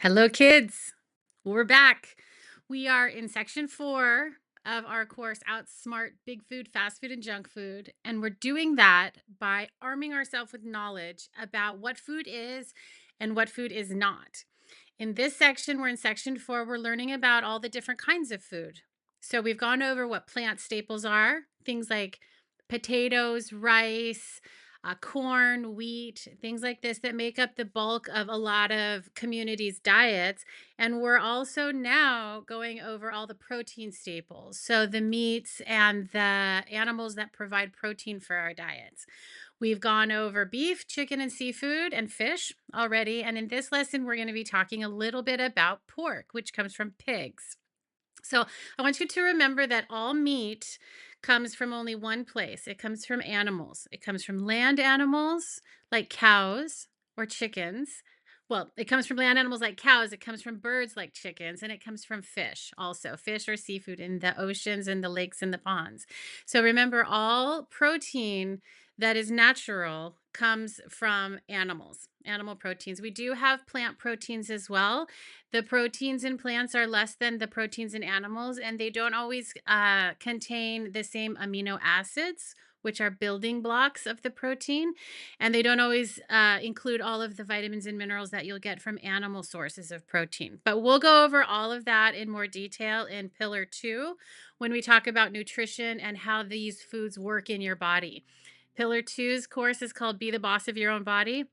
Hello, kids. We're back. We are in section 4 of our course Outsmart Big Food, Fast Food, and Junk Food. And we're doing that by arming ourselves with knowledge about what food is and what food is not. In this section, we're in section 4, we're learning about all the different kinds of food. So we've gone over what plant staples are, things like potatoes, rice, corn, wheat, things like this that make up the bulk of a lot of communities' diets. And we're also now going over all the protein staples. So the meats and the animals that provide protein for our diets. We've gone over beef, chicken, and seafood and fish already. And in this lesson, we're going to be talking a little bit about pork, which comes from pigs. So I want you to remember that all meat comes from only one place. It comes from animals. It comes from land animals like cows or chickens. Well, it comes from land animals like cows. It comes from birds like chickens, and it comes from fish also, fish or seafood in the oceans and the lakes and the ponds. So remember, all protein that is natural comes from animals, animal proteins. We do have plant proteins as well. The proteins in plants are less than the proteins in animals, and they don't always contain the same amino acids, which are building blocks of the protein. And they don't always include all of the vitamins and minerals that you'll get from animal sources of protein. But we'll go over all of that in more detail in Pillar 2 when we talk about nutrition and how these foods work in your body. Pillar two's course is called Be the Boss of Your Own Body.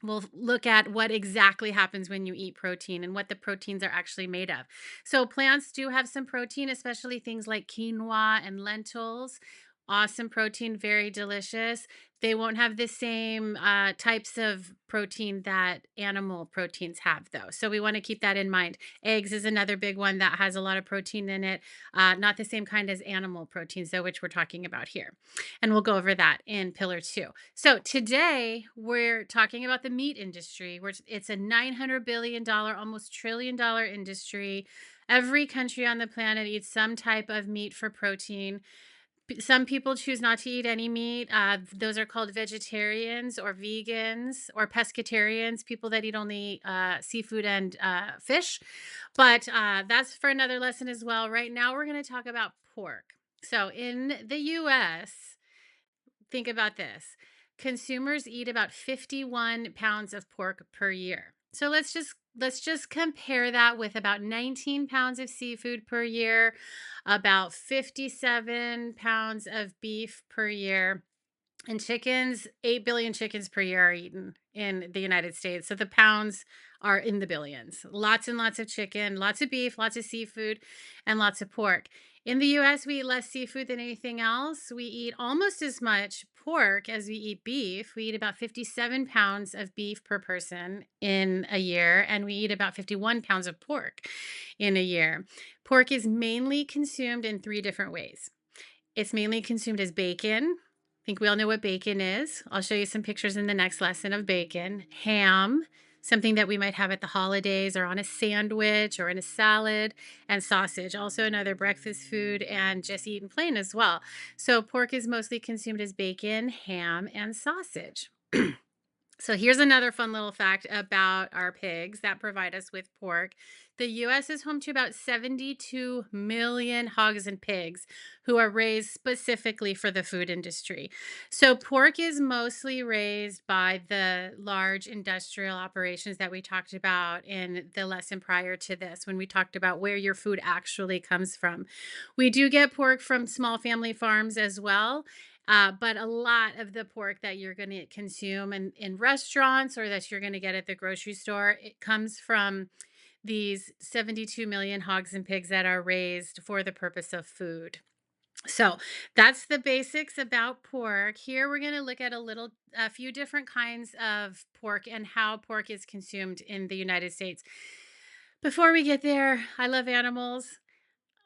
We'll look at what exactly happens when you eat protein and what the proteins are actually made of. So, plants do have some protein, especially things like quinoa and lentils. Awesome protein, very delicious. They won't have the same types of protein that animal proteins have, though. So, we want to keep that in mind. Eggs is another big one that has a lot of protein in it, not the same kind as animal proteins, though, which we're talking about here. And we'll go over that in Pillar 2. So today we're talking about the meat industry, where it's a $900 billion, almost $1 trillion industry. Every country on the planet eats some type of meat for protein. Some people choose not to eat any meat. Those are called vegetarians or vegans or pescatarians, people that eat only seafood and fish. But that's for another lesson as well. Right now, we're going to talk about pork. So in the US, think about this. Consumers eat about 51 pounds of pork per year. So let's just compare that with about 19 pounds of seafood per year, about 57 pounds of beef per year, and chickens, 8 billion chickens per year are eaten in the United States. So the pounds are in the billions. Lots and lots of chicken, lots of beef, lots of seafood, and lots of pork. In the US, we eat less seafood than anything else. We eat almost as much pork as we eat beef. We eat about 57 pounds of beef per person in a year, and we eat about 51 pounds of pork in a year. Pork is mainly consumed in three different ways. It's mainly consumed as bacon. I think we all know what bacon is. I'll show you some pictures in the next lesson of bacon. Ham, something that we might have at the holidays or on a sandwich or in a salad, and sausage, also another breakfast food and just eaten plain as well. So pork is mostly consumed as bacon, ham, and sausage. So here's another fun little fact about our pigs that provide us with pork. The US is home to about 72 million hogs and pigs who are raised specifically for the food industry. So pork is mostly raised by the large industrial operations that we talked about in the lesson prior to this when we talked about where your food actually comes from. We do get pork from small family farms as well, but a lot of the pork that you're going to consume in restaurants or that you're going to get at the grocery store, it comes from these 72 million hogs and pigs that are raised for the purpose of food. So that's the basics about pork. Here we're going to look at a few different kinds of pork and how pork is consumed in the United States. Before we get there, I love animals.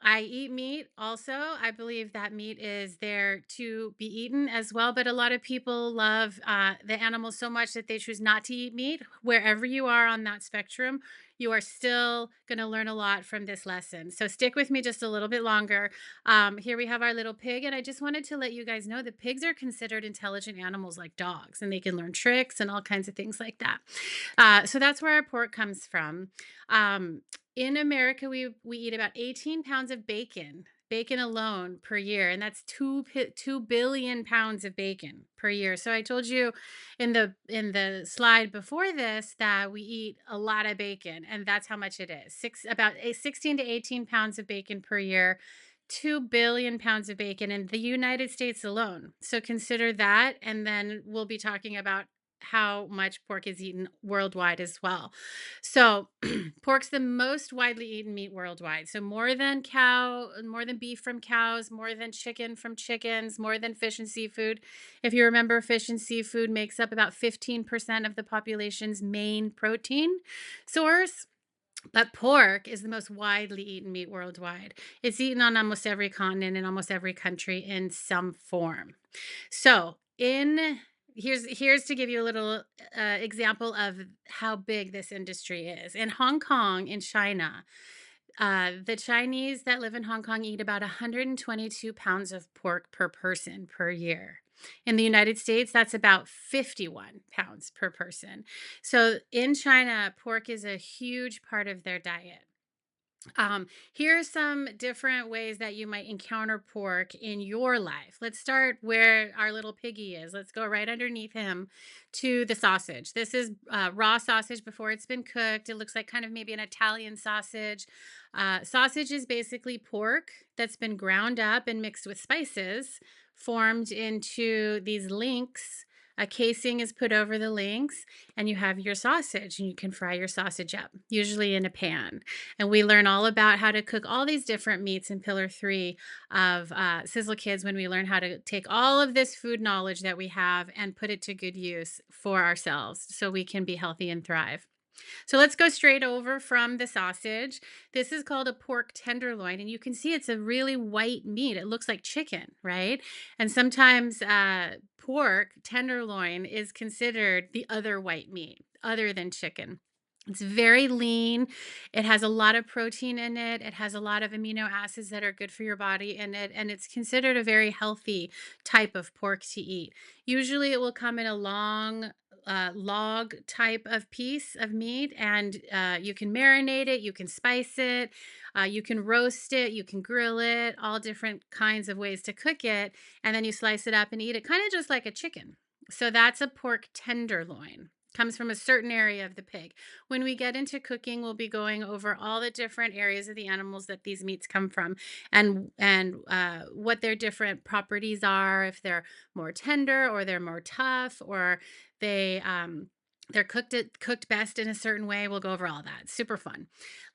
I eat meat also. I believe that meat is there to be eaten as well, but a lot of people love the animal so much that they choose not to eat meat. Wherever you are on that spectrum, you are still going to learn a lot from this lesson. So stick with me just a little bit longer. Here we have our little pig, and I just wanted to let you guys know that pigs are considered intelligent animals like dogs, and they can learn tricks and all kinds of things like that. So that's where our pork comes from. Um, in America, we eat about 18 pounds of bacon alone per year, and that's 2 billion pounds of bacon per year. So I told you in the slide before this that we eat a lot of bacon, and that's how much it is. 16 to 18 pounds of bacon per year. 2 billion pounds of bacon in the United States alone. So consider that. And then we'll be talking about how much pork is eaten worldwide as well. So, pork's the most widely eaten meat worldwide. So, more than beef from cows, more than chicken from chickens, more than fish and seafood. If you remember, fish and seafood makes up about 15% of the population's main protein source. But pork is the most widely eaten meat worldwide. It's eaten on almost every continent and almost every country in some form. So, in here's to give you a little example of how big this industry is. In Hong Kong, in China, the Chinese that live in Hong Kong eat about 122 pounds of pork per person per year. In the United States, that's about 51 pounds per person. So in China, pork is a huge part of their diet. Here are some different ways that you might encounter pork in your life. Let's start where our little piggy is. Let's go right underneath him to the sausage. This is raw sausage before it's been cooked. It looks like kind of maybe an Italian sausage. Sausage is basically pork that's been ground up and mixed with spices, formed into these links. A casing is put over the links, and you have your sausage, and you can fry your sausage up, usually in a pan. And we learn all about how to cook all these different meats in Pillar 3 of Sizzle Kids when we learn how to take all of this food knowledge that we have and put it to good use for ourselves so we can be healthy and thrive. So let's go straight over from the sausage. This is called a pork tenderloin, and you can see it's a really white meat. It looks like chicken, right? And sometimes pork tenderloin is considered the other white meat, other than chicken. It's very lean. It has a lot of protein in it. It has a lot of amino acids that are good for your body in it. And it's considered a very healthy type of pork to eat. Usually, it will come in a long log type of piece of meat, and you can marinate it, you can spice it, you can roast it, you can grill it, all different kinds of ways to cook it. And then you slice it up and eat it kind of just like a chicken. So that's a pork tenderloin. Comes from a certain area of the pig. When we get into cooking, we'll be going over all the different areas of the animals that these meats come from, and what their different properties are. If they're more tender, or they're more tough, or they're cooked best in a certain way. We'll go over all that. Super fun.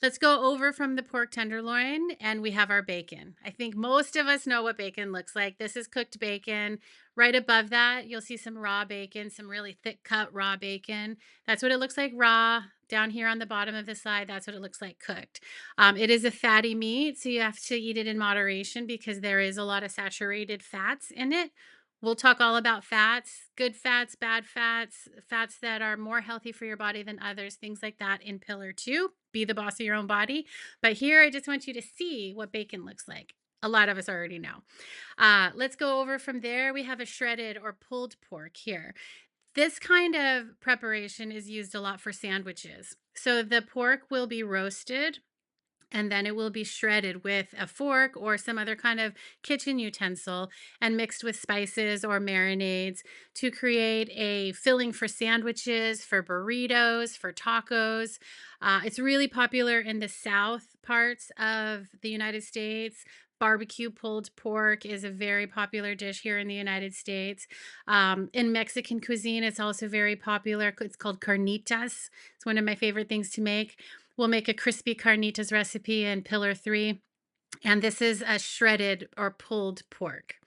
Let's go over from the pork tenderloin, and we have our bacon. I think most of us know what bacon looks like. This is cooked bacon. Right above that, you'll see some raw bacon, some really thick cut raw bacon. That's what it looks like raw. Down here on the bottom of the slide, that's what it looks like cooked. It is a fatty meat, so you have to eat it in moderation because there is a lot of saturated fats in it. We'll talk all about fats, good fats, bad fats, fats that are more healthy for your body than others, things like that in Pillar 2. Be the boss of your own body. But here, I just want you to see what bacon looks like. A lot of us already know. Let's go over from there. We have a shredded or pulled pork here. This kind of preparation is used a lot for sandwiches. So the pork will be roasted, and then it will be shredded with a fork or some other kind of kitchen utensil and mixed with spices or marinades to create a filling for sandwiches, for burritos, for tacos. It's really popular in the south parts of the United States. Barbecue pulled pork is a very popular dish here in the United States. In Mexican cuisine, it's also very popular. It's called carnitas. It's one of my favorite things to make. We'll make a crispy carnitas recipe in Pillar 3. And this is a shredded or pulled pork.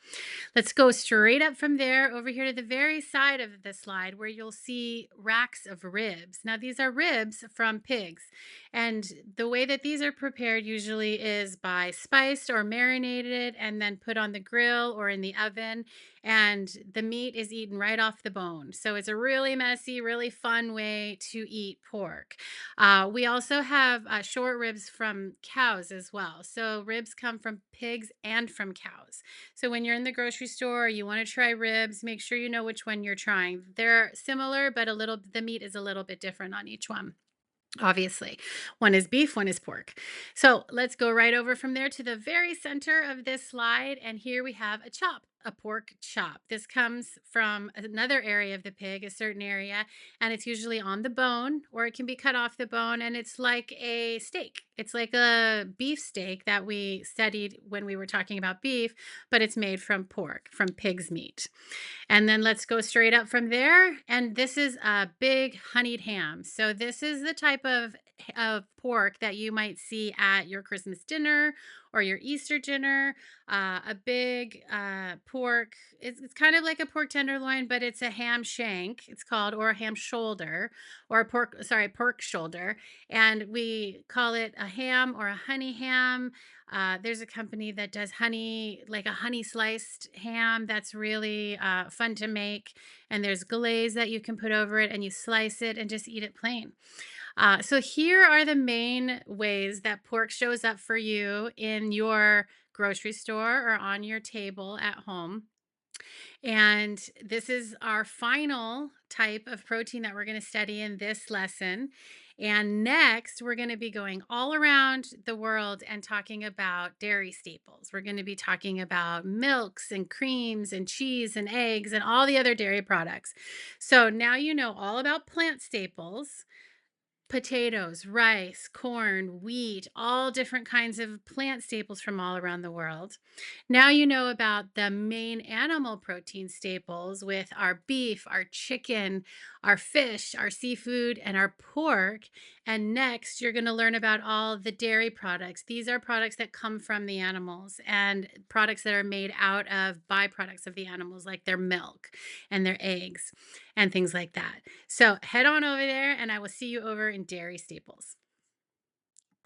Let's go straight up from there over here to the very side of the slide where you'll see racks of ribs. Now, these are ribs from pigs. And the way that these are prepared usually is by spiced or marinated and then put on the grill or in the oven. And the meat is eaten right off the bone. So it's a really messy, really fun way to eat pork. We also have short ribs from cows as well. So ribs come from pigs and from cows. So when you're in the grocery store, you want to try ribs, make sure you know which one you're trying. They're similar, but the meat is a little bit different on each one. Obviously, one is beef, one is pork. So let's go right over from there to the very center of this slide. And here we have a chop, a pork chop. This comes from another area of the pig, a certain area, and it's usually on the bone or it can be cut off the bone. And it's like a steak. It's like a beef steak that we studied when we were talking about beef, but it's made from pork, from pig's meat. And then let's go straight up from there. And this is a big honeyed ham. So this is the type of pork that you might see at your Christmas dinner or your Easter dinner. A big pork. It's kind of like a pork tenderloin, but it's a ham shank. It's called or a ham shoulder or a pork shoulder. And we call it a ham or a honey ham. There's a company that does honey, like a honey sliced ham, that's really fun to make. And there's glaze that you can put over it, and you slice it and just eat it plain. So, here are the main ways that pork shows up for you in your grocery store or on your table at home. And this is our final type of protein that we're going to study in this lesson. And next, we're going to be going all around the world and talking about dairy staples. We're going to be talking about milks and creams and cheese and eggs and all the other dairy products. So now you know all about plant staples. Potatoes, rice, corn, wheat, all different kinds of plant staples from all around the world. Now you know about the main animal protein staples with our beef, our chicken, our fish, our seafood, and our pork. And next, you're going to learn about all the dairy products. These are products that come from the animals and products that are made out of byproducts of the animals, like their milk and their eggs and things like that. So head on over there, and I will see you over in Dairy Staples.